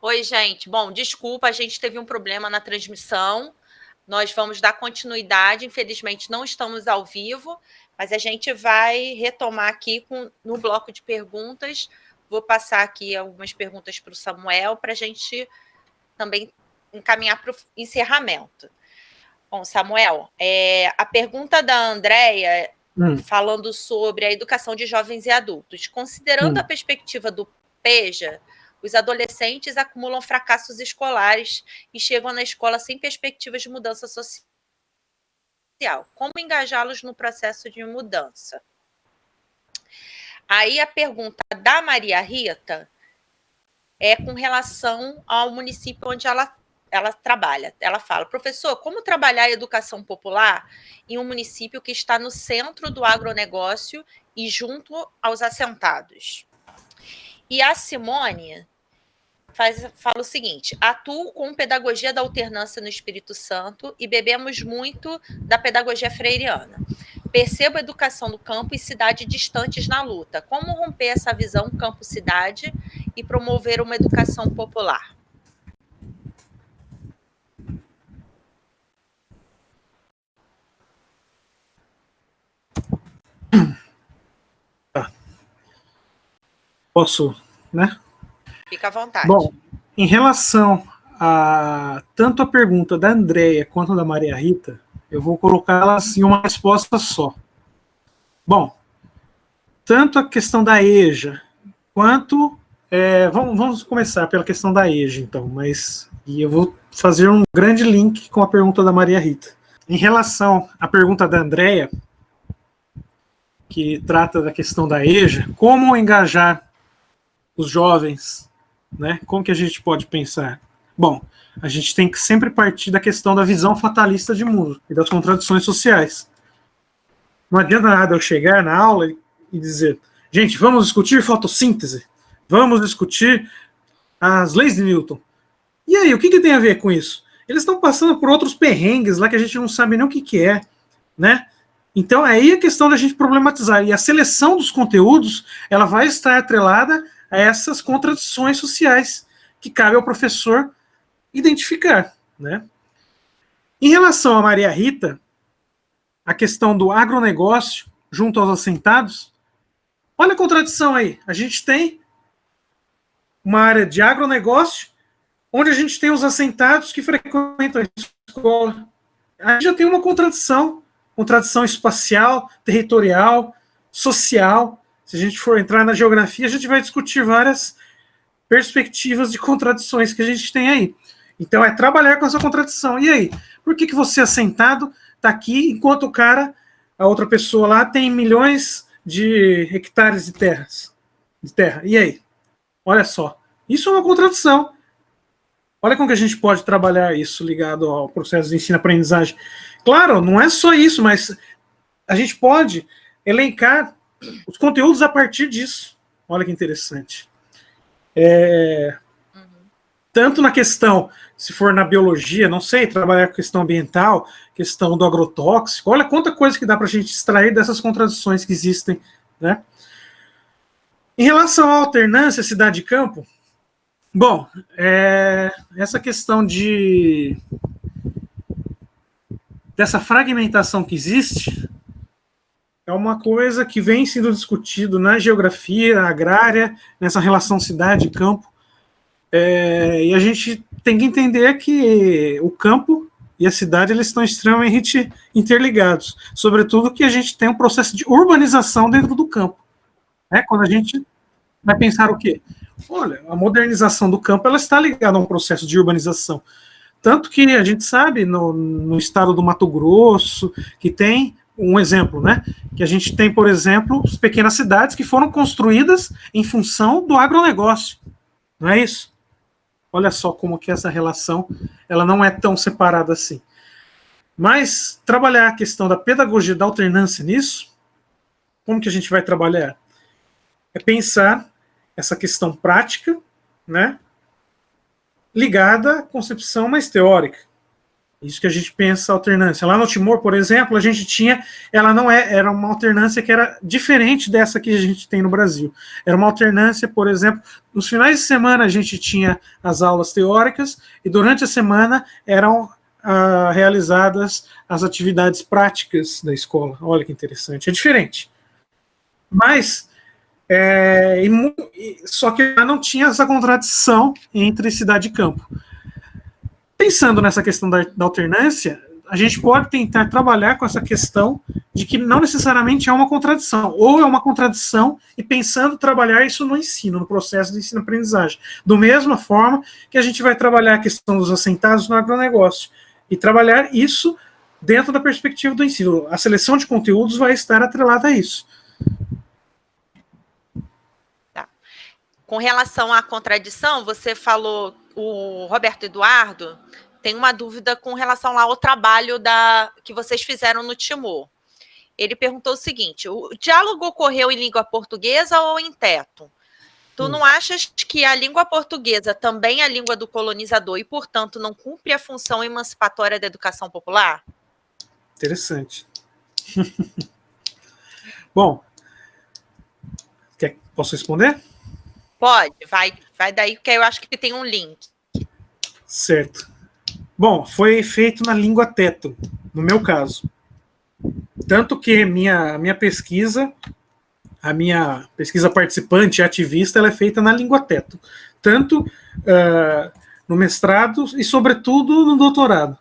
Oi, gente. Bom, desculpa, a gente teve um problema na transmissão. Nós vamos dar continuidade. Infelizmente, não estamos ao vivo, mas a gente vai retomar aqui no bloco de perguntas. Vou passar aqui algumas perguntas para o Samuel para a gente também encaminhar para o encerramento. Bom, Samuel, a pergunta da Andréia, Hum, falando sobre a educação de jovens e adultos. Considerando a hum. perspectiva do PEJA, os adolescentes acumulam fracassos escolares e chegam na escola sem perspectivas de mudança social. Como engajá-los no processo de mudança? Aí a pergunta da Maria Rita é com relação ao município onde ela trabalha. Ela fala, professor, como trabalhar a educação popular em um município que está no centro do agronegócio e junto aos assentados? E a Simone fala o seguinte: atuo com pedagogia da alternância no Espírito Santo e bebemos muito da pedagogia freiriana. Percebo a educação do campo e cidade distantes na luta. Como romper essa visão campo-cidade e promover uma educação popular? Tá. Posso, né? Fica à vontade. Bom, em relação a tanto a pergunta da Andréia quanto da Maria Rita, eu vou colocá-las em uma resposta só. Bom, tanto a questão da EJA quanto vamos começar pela questão da EJA, então, e eu vou fazer um grande link com a pergunta da Maria Rita. Em relação à pergunta da Andréia, que trata da questão da EJA, como engajar os jovens, né? Como que a gente pode pensar? Bom, a gente tem que sempre partir da questão da visão fatalista de mundo e das contradições sociais. Não adianta nada eu chegar na aula e dizer, gente, vamos discutir fotossíntese, vamos discutir as leis de Newton. E aí, o que tem a ver com isso? Eles estão passando por outros perrengues lá que a gente não sabe nem o que é, né? Então, aí a questão da gente problematizar. E a seleção dos conteúdos, ela vai estar atrelada a essas contradições sociais que cabe ao professor identificar, né? Em relação a Maria Rita, a questão do agronegócio junto aos assentados, olha a contradição aí. A gente tem uma área de agronegócio onde a gente tem os assentados que frequentam a escola. A gente já tem uma contradição espacial, territorial, social. Se a gente for entrar na geografia, a gente vai discutir várias perspectivas de contradições que a gente tem aí. Então é trabalhar com essa contradição. E aí? Por que você assentado está aqui enquanto o cara, a outra pessoa lá, tem milhões de hectares de terra? E aí? Olha só. Isso é uma contradição. Olha como que a gente pode trabalhar isso ligado ao processo de ensino-aprendizagem. Claro, não é só isso, mas a gente pode elencar os conteúdos a partir disso. Olha que interessante. Tanto na questão, se for na biologia, não sei, trabalhar com questão ambiental, questão do agrotóxico, olha quanta coisa que dá para a gente extrair dessas contradições que existem, né? Em relação à alternância cidade-campo, bom, essa questão dessa fragmentação que existe é uma coisa que vem sendo discutido na geografia agrária, nessa relação cidade-campo, e a gente tem que entender que o campo e a cidade eles estão extremamente interligados, sobretudo que a gente tem um processo de urbanização dentro do campo. Quando a gente vai pensar o quê? Olha, a modernização do campo ela está ligada a um processo de urbanização. Tanto que a gente sabe no estado do Mato Grosso que tem um exemplo, né? Que a gente tem, por exemplo, as pequenas cidades que foram construídas em função do agronegócio. Não é isso? Olha só como que essa relação ela não é tão separada assim. Mas trabalhar a questão da pedagogia da alternância nisso, como que a gente vai trabalhar? É pensar essa questão prática, né, ligada à concepção mais teórica. Isso que a gente pensa alternância. Lá no Timor, por exemplo, a gente tinha, ela não era uma alternância que era diferente dessa que a gente tem no Brasil. Era uma alternância, por exemplo, nos finais de semana a gente tinha as aulas teóricas e durante a semana eram realizadas as atividades práticas da escola. Olha que interessante. É diferente. Mas só que não tinha essa contradição entre cidade e campo. Pensando nessa questão da alternância, a gente pode tentar trabalhar com essa questão de que não necessariamente é uma contradição, ou é uma contradição e pensando trabalhar isso no ensino, no processo de ensino-aprendizagem. Da mesma forma que a gente vai trabalhar a questão dos assentados no agronegócio e trabalhar isso dentro da perspectiva do ensino. A seleção de conteúdos vai estar atrelada a isso. Tá. Com relação à contradição, você falou, o Roberto Eduardo tem uma dúvida com relação lá ao trabalho que vocês fizeram no Timor. Ele perguntou o seguinte: o diálogo ocorreu em língua portuguesa ou em teto? Tu não achas que a língua portuguesa também é a língua do colonizador e, portanto, não cumpre a função emancipatória da educação popular? Interessante. Bom, posso responder? Pode, vai daí, porque eu acho que tem um link. Certo. Bom, foi feito na língua teto, no meu caso. Tanto que minha pesquisa, a minha pesquisa participante, ativista, ela é feita na língua teto. Tanto no mestrado e, sobretudo, no doutorado.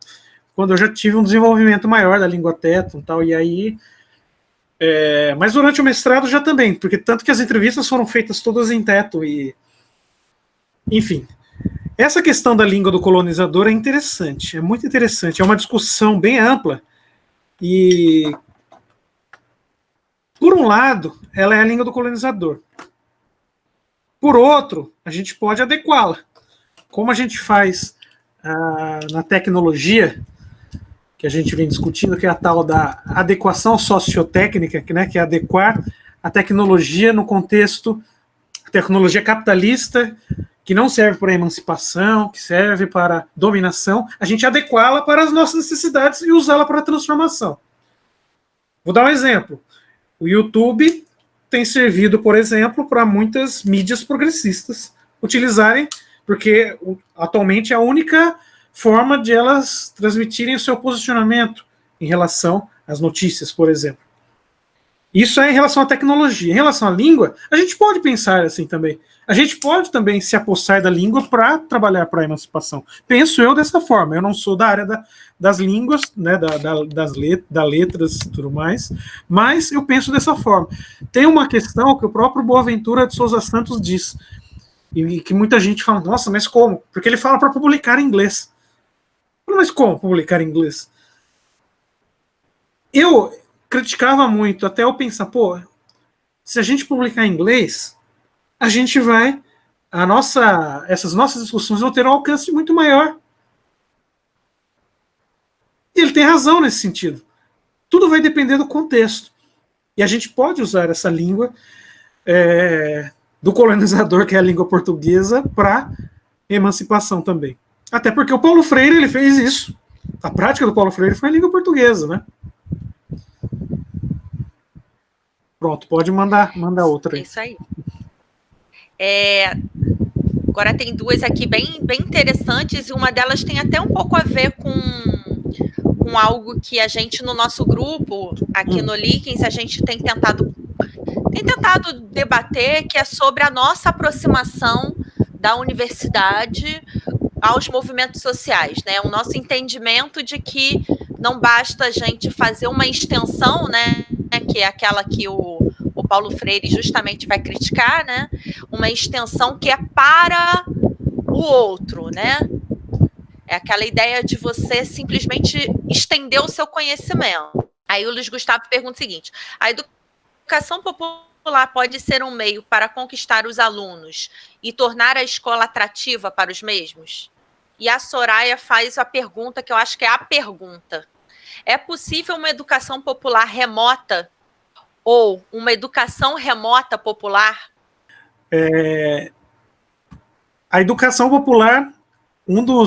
Quando eu já tive um desenvolvimento maior da língua teto e tal, e aí... mas durante o mestrado já também, porque tanto que as entrevistas foram feitas todas em teto e... Enfim, essa questão da língua do colonizador é interessante, é muito interessante, é uma discussão bem ampla e, por um lado, ela é a língua do colonizador. Por outro, a gente pode adequá-la. Como a gente faz na tecnologia, que a gente vem discutindo, que é a tal da adequação sociotécnica, né, que é adequar a tecnologia no contexto, a tecnologia capitalista, que não serve para a emancipação, que serve para a dominação, a gente adequá-la para as nossas necessidades e usá-la para a transformação. Vou dar um exemplo. O YouTube tem servido, por exemplo, para muitas mídias progressistas utilizarem, porque atualmente é a única forma de elas transmitirem o seu posicionamento em relação às notícias, por exemplo. Isso é em relação à tecnologia. Em relação à língua, a gente pode pensar assim também. A gente pode também se apossar da língua para trabalhar para a emancipação. Penso eu dessa forma. Eu não sou da área das línguas, né, das letras e tudo mais, mas eu penso dessa forma. Tem uma questão que o próprio Boaventura de Souza Santos diz, e que muita gente fala, nossa, mas como? Porque ele fala para publicar em inglês. Mas como publicar em inglês? Eu criticava muito, até eu pensar, pô, se a gente publicar em inglês, a gente vai, essas nossas discussões vão ter um alcance muito maior. E ele tem razão nesse sentido. Tudo vai depender do contexto. E a gente pode usar essa língua do colonizador, que é a língua portuguesa, para emancipação também. Até porque o Paulo Freire ele fez isso. A prática do Paulo Freire foi a língua portuguesa, né? Pronto, pode mandar outra aí. É isso aí. Agora tem duas aqui bem interessantes, e uma delas tem até um pouco a ver com algo que a gente, no nosso grupo, aqui no Likens, a gente tem tentado debater, que é sobre a nossa aproximação da universidade aos movimentos sociais, né? O nosso entendimento de que não basta a gente fazer uma extensão, né, que é aquela que o Paulo Freire justamente vai criticar, né? Uma extensão que é para o outro, né? É aquela ideia de você simplesmente estender o seu conhecimento. Aí o Luiz Gustavo pergunta o seguinte: a educação popular pode ser um meio para conquistar os alunos e tornar a escola atrativa para os mesmos? E a Soraya faz a pergunta que eu acho que é a pergunta: é possível uma educação popular remota ou uma educação remota popular? A educação popular,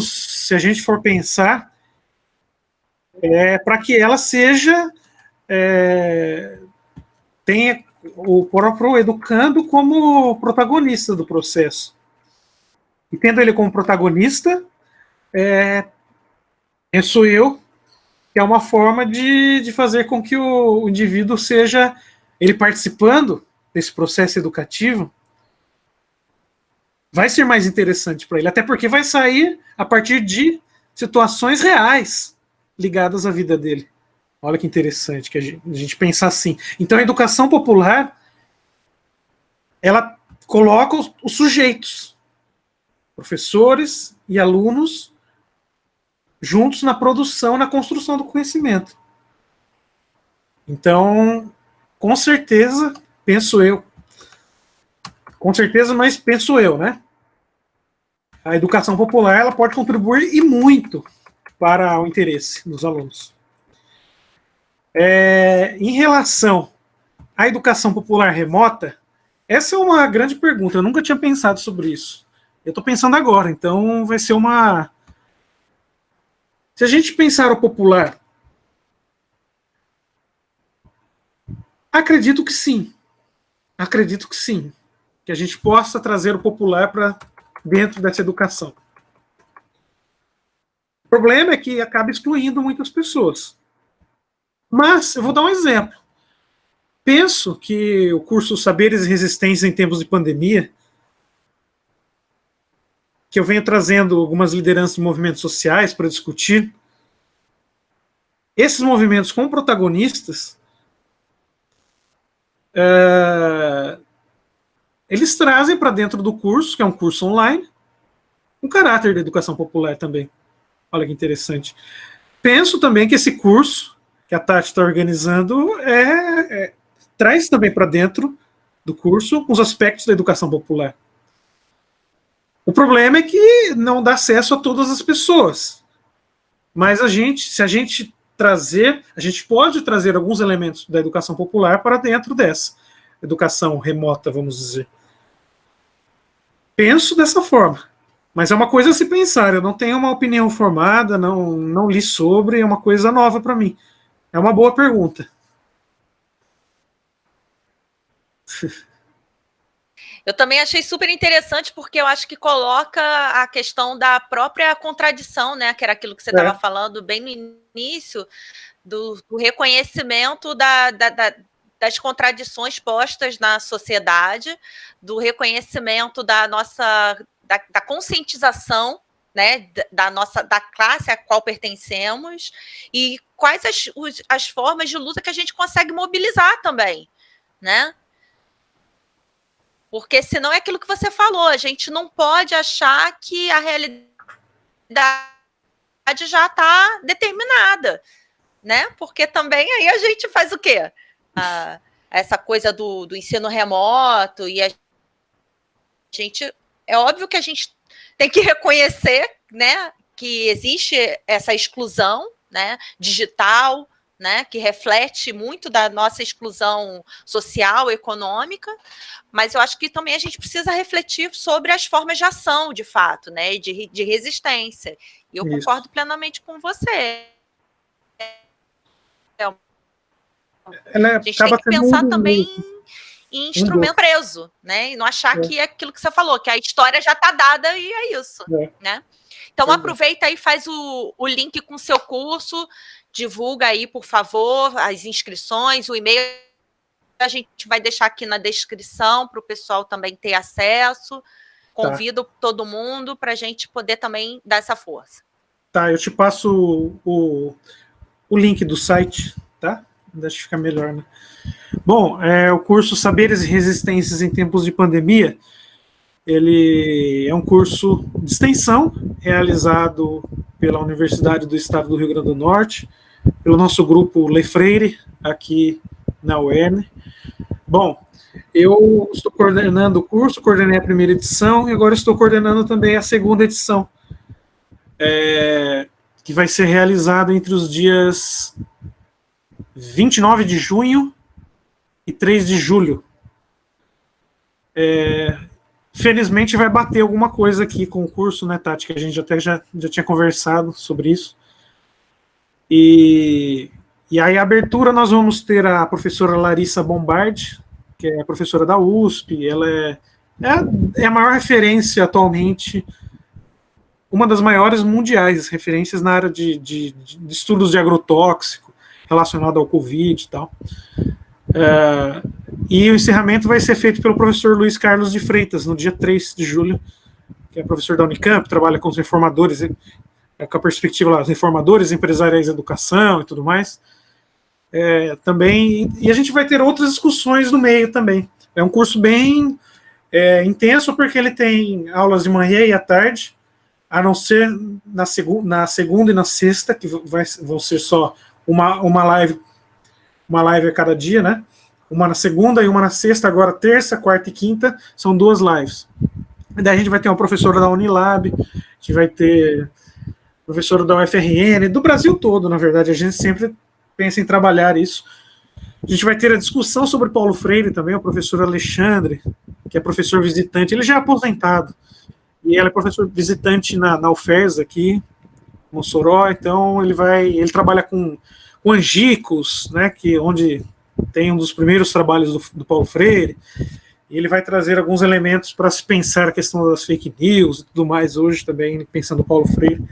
se a gente for pensar, para que ela seja, tenha o próprio educando como protagonista do processo. E tendo ele como protagonista, penso eu, que é uma forma de fazer com que o indivíduo seja, ele participando desse processo educativo, vai ser mais interessante para ele, até porque vai sair a partir de situações reais ligadas à vida dele. Olha que interessante que a gente pensar assim. Então a educação popular, ela coloca os sujeitos, professores e alunos, juntos na produção, na construção do conhecimento. Então, com certeza, penso eu, com certeza, mas penso eu, né? A educação popular, ela pode contribuir e muito para o interesse dos alunos. Em relação à educação popular remota, essa é uma grande pergunta. Eu nunca tinha pensado sobre isso. Eu estou pensando agora, então vai ser uma... Se a gente pensar o popular, acredito que sim. Acredito que sim. Que a gente possa trazer o popular para dentro dessa educação. O problema é que acaba excluindo muitas pessoas. Mas, eu vou dar um exemplo. Penso que o curso Saberes e Resistência em Tempos de Pandemia, que eu venho trazendo algumas lideranças de movimentos sociais para discutir, esses movimentos como protagonistas, eles trazem para dentro do curso, que é um curso online, um caráter da educação popular também. Olha que interessante. Penso também que esse curso que a Tati está organizando traz também para dentro do curso os aspectos da educação popular. O problema é que não dá acesso a todas as pessoas. Mas se a gente trazer, a gente pode trazer alguns elementos da educação popular para dentro dessa educação remota, vamos dizer. Penso dessa forma. Mas é uma coisa a se pensar. Eu não tenho uma opinião formada, não li sobre, é uma coisa nova para mim. É uma boa pergunta. Eu também achei super interessante, porque eu acho que coloca a questão da própria contradição, né? Que era aquilo que você estava falando bem no início, do reconhecimento das contradições postas na sociedade, do reconhecimento da conscientização, né, da classe a qual pertencemos, e quais as formas de luta que a gente consegue mobilizar também, né? Porque senão é aquilo que você falou, a gente não pode achar que a realidade já está determinada, né? Porque também aí a gente faz o quê? Essa coisa do ensino remoto, e a gente... É óbvio que a gente tem que reconhecer, né, que existe essa exclusão, né, digital, né, que reflete muito da nossa exclusão social, econômica, mas eu acho que também a gente precisa refletir sobre as formas de ação, de fato, né, de resistência. E eu concordo plenamente com você. A gente tem que pensar também em instrumento preso, né, e não achar que é aquilo que você falou, que a história já está dada e é isso, né. Então aproveita aí, faz o link com o seu curso, divulga aí, por favor, as inscrições, o e-mail a gente vai deixar aqui na descrição para o pessoal também ter acesso. Convido todo mundo para a gente poder também dar essa força. Tá, eu te passo o link do site, tá? Deixa eu ficar melhor, né? Bom, o curso Saberes e Resistências em Tempos de Pandemia, ele é um curso de extensão realizado pela Universidade do Estado do Rio Grande do Norte, pelo nosso grupo Le Freire, aqui na UERN. Bom, eu estou coordenando o curso, coordenei a primeira edição e agora estou coordenando também a segunda edição, que vai ser realizada entre os dias 29 de junho e 3 de julho. Felizmente vai bater alguma coisa aqui com o curso, né, Tati? Que a gente até já tinha conversado sobre isso. E aí, a abertura, nós vamos ter a professora Larissa Bombardi, que é professora da USP, ela é a maior referência atualmente, uma das maiores mundiais referências na área de estudos de agrotóxico relacionado ao Covid e tal. E o encerramento vai ser feito pelo professor Luiz Carlos de Freitas, no dia 3 de julho, que é professor da Unicamp, trabalha com os informadores, com a perspectiva lá, os informadores empresariais da educação e tudo mais. Também, e a gente vai ter outras discussões no meio também. É um curso bem intenso, porque ele tem aulas de manhã e à tarde, a não ser na segunda e na sexta, que vão ser só uma live a cada dia, né? Uma na segunda e uma na sexta, agora terça, quarta e quinta, são 2 lives. E daí a gente vai ter uma professora da Unilab, a gente vai ter professora da UFRN, do Brasil todo, na verdade, a gente sempre pensa em trabalhar isso. A gente vai ter a discussão sobre Paulo Freire também, o professor Alexandre, que é professor visitante, ele já é aposentado, e ele é professor visitante na UFES aqui, Mossoró, então ele trabalha com angicos, né, onde tem um dos primeiros trabalhos do Paulo Freire, e ele vai trazer alguns elementos para se pensar a questão das fake news e tudo mais hoje também, pensando no Paulo Freire.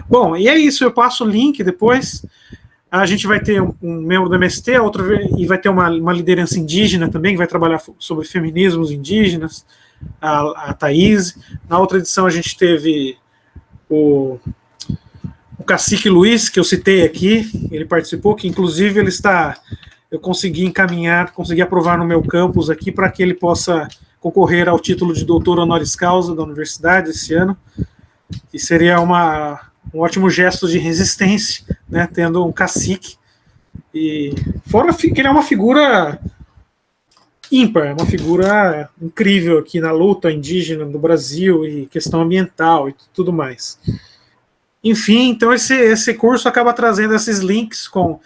Bom, e é isso, eu passo o link depois. A gente vai ter um membro do MST, e vai ter uma liderança indígena também, que vai trabalhar sobre feminismos indígenas, a Thaís. Na outra edição a gente teve o Cacique Luiz, que eu citei aqui, ele participou, que inclusive eu consegui aprovar no meu campus aqui para que ele possa concorrer ao título de doutor honoris causa da universidade esse ano, e seria um ótimo gesto de resistência, né, tendo um cacique, e fora que ele é uma figura ímpar, uma figura incrível aqui na luta indígena do Brasil e questão ambiental e tudo mais. Enfim, então esse curso acaba trazendo esses links com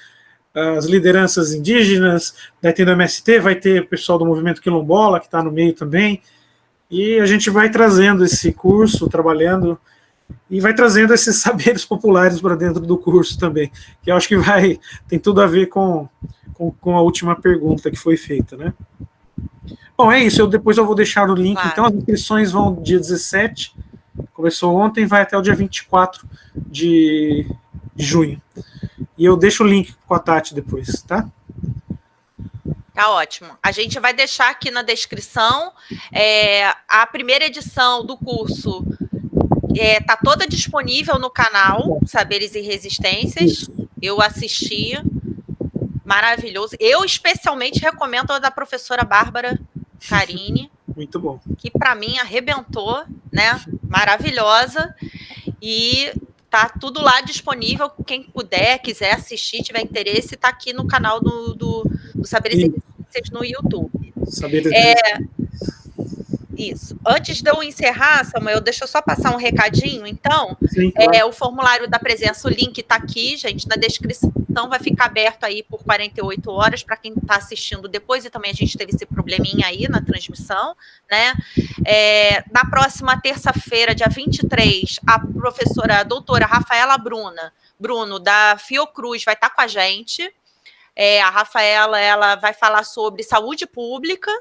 as lideranças indígenas, vai ter do MST, vai ter o pessoal do movimento quilombola, que está no meio também, e a gente vai trazendo esse curso, trabalhando, e vai trazendo esses saberes populares para dentro do curso também, que eu acho que tem tudo a ver com a última pergunta que foi feita, né? Bom, é isso, depois eu vou deixar o link, então as inscrições vão dia 17, começou ontem, vai até o dia 24 de junho. E eu deixo o link com a Tati depois, tá? Tá ótimo. A gente vai deixar aqui na descrição a primeira edição do curso. Tá toda disponível no canal Saberes e Resistências. Eu assisti. Maravilhoso. Eu especialmente recomendo a da professora Bárbara Carini. Muito bom. Que para mim arrebentou, né? Maravilhosa. E tá tudo lá disponível. Quem quiser assistir, tiver interesse, tá aqui no canal do Saberes e Resistências no YouTube. Isso. Antes de eu encerrar, Samuel, deixa eu só passar um recadinho, então. Sim, claro. O formulário da presença, o link está aqui, gente, na descrição, vai ficar aberto aí por 48 horas para quem está assistindo depois, e também a gente teve esse probleminha aí na transmissão, né? Na próxima terça-feira, dia 23, a professora, a doutora Rafaela Bruno, da Fiocruz, vai estar com a gente. A Rafaela, ela vai falar sobre saúde pública,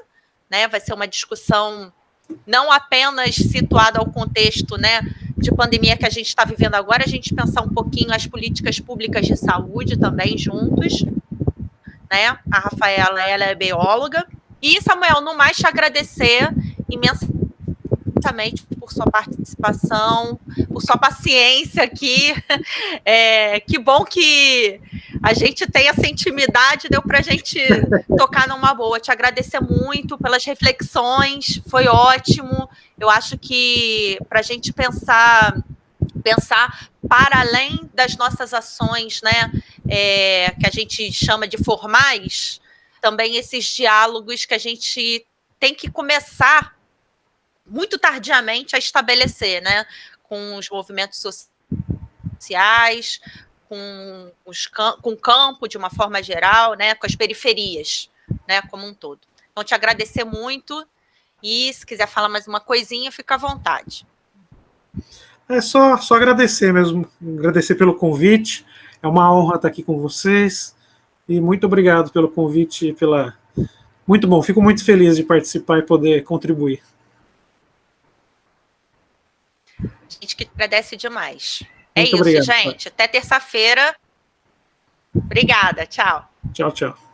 né? Vai ser uma discussão não apenas situada ao contexto, né, de pandemia que a gente está vivendo agora, a gente pensar um pouquinho as políticas públicas de saúde também juntos, né? A Rafaela, ela é bióloga. E, Samuel, no mais te agradecer imensamente por sua participação, por sua paciência aqui. Que bom que a gente tem essa intimidade, deu para a gente tocar numa boa. Te agradecer muito pelas reflexões, foi ótimo. Eu acho que para a gente pensar para além das nossas ações, né, que a gente chama de formais, também esses diálogos que a gente tem que começar muito tardiamente a estabelecer, né, com os movimentos sociais, com o campo de uma forma geral, né, com as periferias, né, como um todo. Então, te agradecer muito e se quiser falar mais uma coisinha, fica à vontade. Só agradecer mesmo, agradecer pelo convite. É uma honra estar aqui com vocês e muito obrigado pelo convite e pela... Muito bom, fico muito feliz de participar e poder contribuir. A gente que agradece demais. É Muito isso, obrigado. gente. Até terça-feira. Obrigada. Tchau. Tchau, tchau.